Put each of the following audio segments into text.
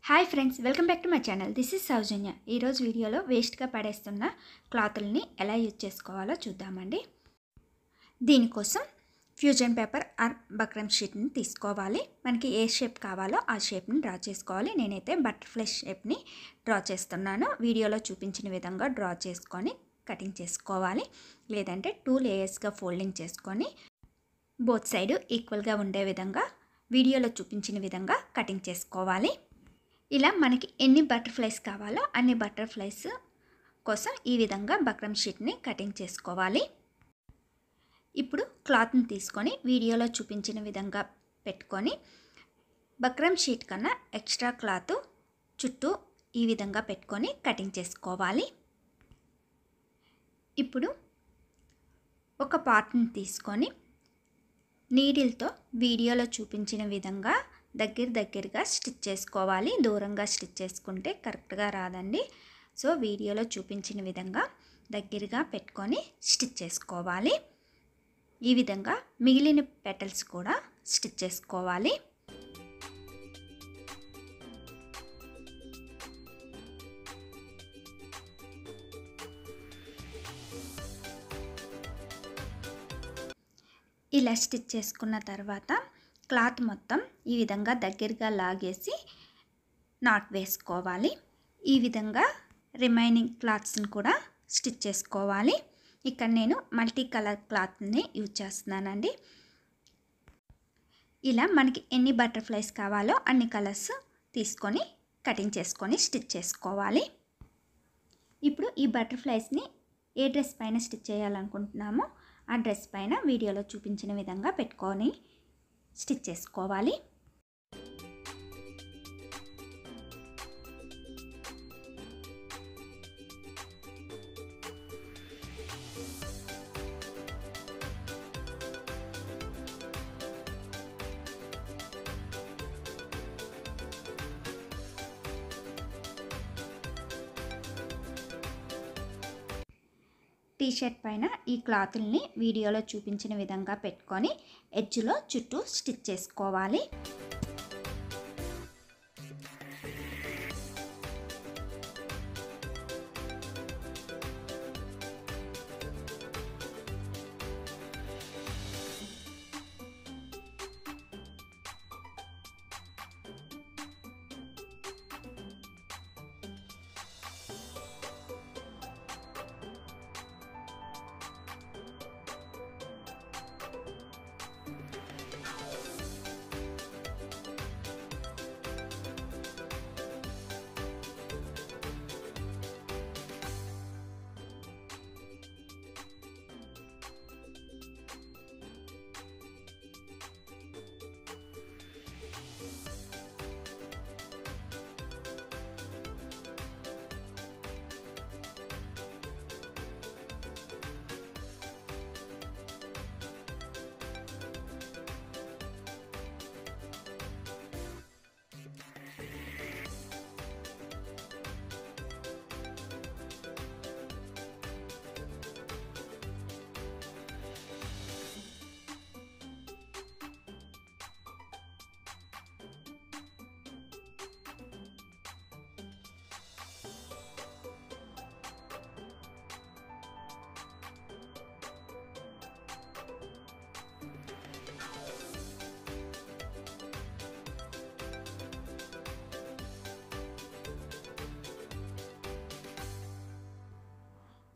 Hi friends, welcome back to my channel. This is Soujanya. ఈరోజు వీడియోలో వేస్ట్గా పడేస్తున్న క్లాతుల్ని ఎలా యూజ్ చేసుకోవాలో చూద్దామండి. దీనికోసం ఫ్యూజన్ పేపర్ ఆర్ బక్రమ్ షీట్ని తీసుకోవాలి. మనకి ఏ షేప్ కావాలో ఆ షేప్ని డ్రా చేసుకోవాలి. నేనైతే బటర్ఫ్లై షేప్ని డ్రా చేస్తున్నాను. వీడియోలో చూపించిన విధంగా డ్రా చేసుకొని కటింగ్ చేసుకోవాలి. లేదంటే 2 లేయర్స్గా ఫోల్డింగ్ చేసుకొని బోత్ సైడ్ ఈక్వల్గా ఉండే విధంగా వీడియోలో చూపించిన విధంగా కటింగ్ చేసుకోవాలి. ఇలా మనకి ఎన్ని బటర్ఫ్లైస్ కావాలో అన్ని బటర్ఫ్లైస్ కోసం ఈ విధంగా బక్రమ్ షీట్ని కటింగ్ చేసుకోవాలి. ఇప్పుడు క్లాత్ని తీసుకొని వీడియోలో చూపించిన విధంగా పెట్టుకొని బక్రమ్ షీట్ కన్నా ఎక్స్ట్రా క్లాత్ చుట్టూ ఈ విధంగా పెట్టుకొని కటింగ్ చేసుకోవాలి. ఇప్పుడు ఒక పార్ట్ని తీసుకొని నీడిల్తో వీడియోలో చూపించిన విధంగా దగ్గరగా స్టిచ్ చేసుకోవాలి. దూరంగా స్టిచ్ చేసుకుంటే కరెక్ట్గా రాదండి. సో వీడియోలో చూపించిన విధంగా దగ్గరగా పెట్టుకొని స్టిచ్ చేసుకోవాలి. ఈ విధంగా మిగిలిన పెటల్స్ కూడా స్టిచ్ చేసుకోవాలి. ఇలా స్టిచ్ చేసుకున్న తర్వాత క్లాత్ మొత్తం ఈ విధంగా దగ్గరగా లాగేసి నాట్ వేసుకోవాలి. ఈ విధంగా రిమైనింగ్ క్లాత్స్ని కూడా స్టిచ్ చేసుకోవాలి. ఇక్కడ నేను మల్టీ కలర్ క్లాత్ని యూజ్ చేస్తున్నానండి. ఇలా మనకి ఎన్ని బటర్ఫ్లైస్ కావాలో అన్ని కలర్స్ తీసుకొని కటింగ్ చేసుకొని స్టిచ్ చేసుకోవాలి. ఇప్పుడు ఈ బటర్ఫ్లైస్ని ఏ డ్రెస్ పైన స్టిచ్ చేయాలనుకుంటున్నామో ఆ డ్రెస్ పైన వీడియోలో చూపించిన విధంగా పెట్టుకొని స్టిచ్ చేసుకోవాలి. టీషర్ట్ పైన ఈ క్లాతుల్ని వీడియోలో చూపించిన విధంగా పెట్టుకొని ఎడ్జ్లో చుట్టూ స్టిచ్ చేసుకోవాలి.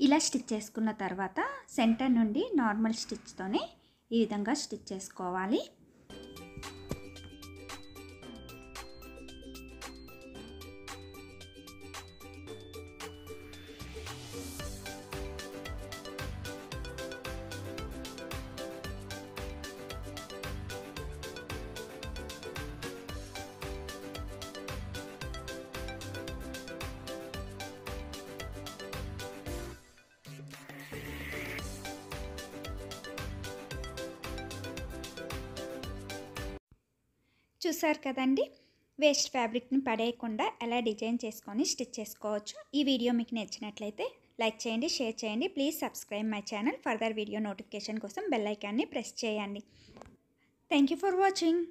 ఇలా స్టిచ్ చేసుకున్న తర్వాత సెంటర్ నుండి నార్మల్ స్టిచ్తోనే ఈ విధంగా స్టిచ్ చేసుకోవాలి. చూసారు కదండి, వేస్ట్ ఫ్యాబ్రిక్ని పడేయకుండా ఎలా డిజైన్ చేసుకొని స్టిచ్ చేసుకోవచ్చు. ఈ వీడియో మీకు నచ్చినట్లయితే లైక్ చేయండి, షేర్ చేయండి. Please subscribe my channel. Further video notification కోసం బెల్ ఐకాన్ని ప్రెస్ చేయండి. Thank you for watching.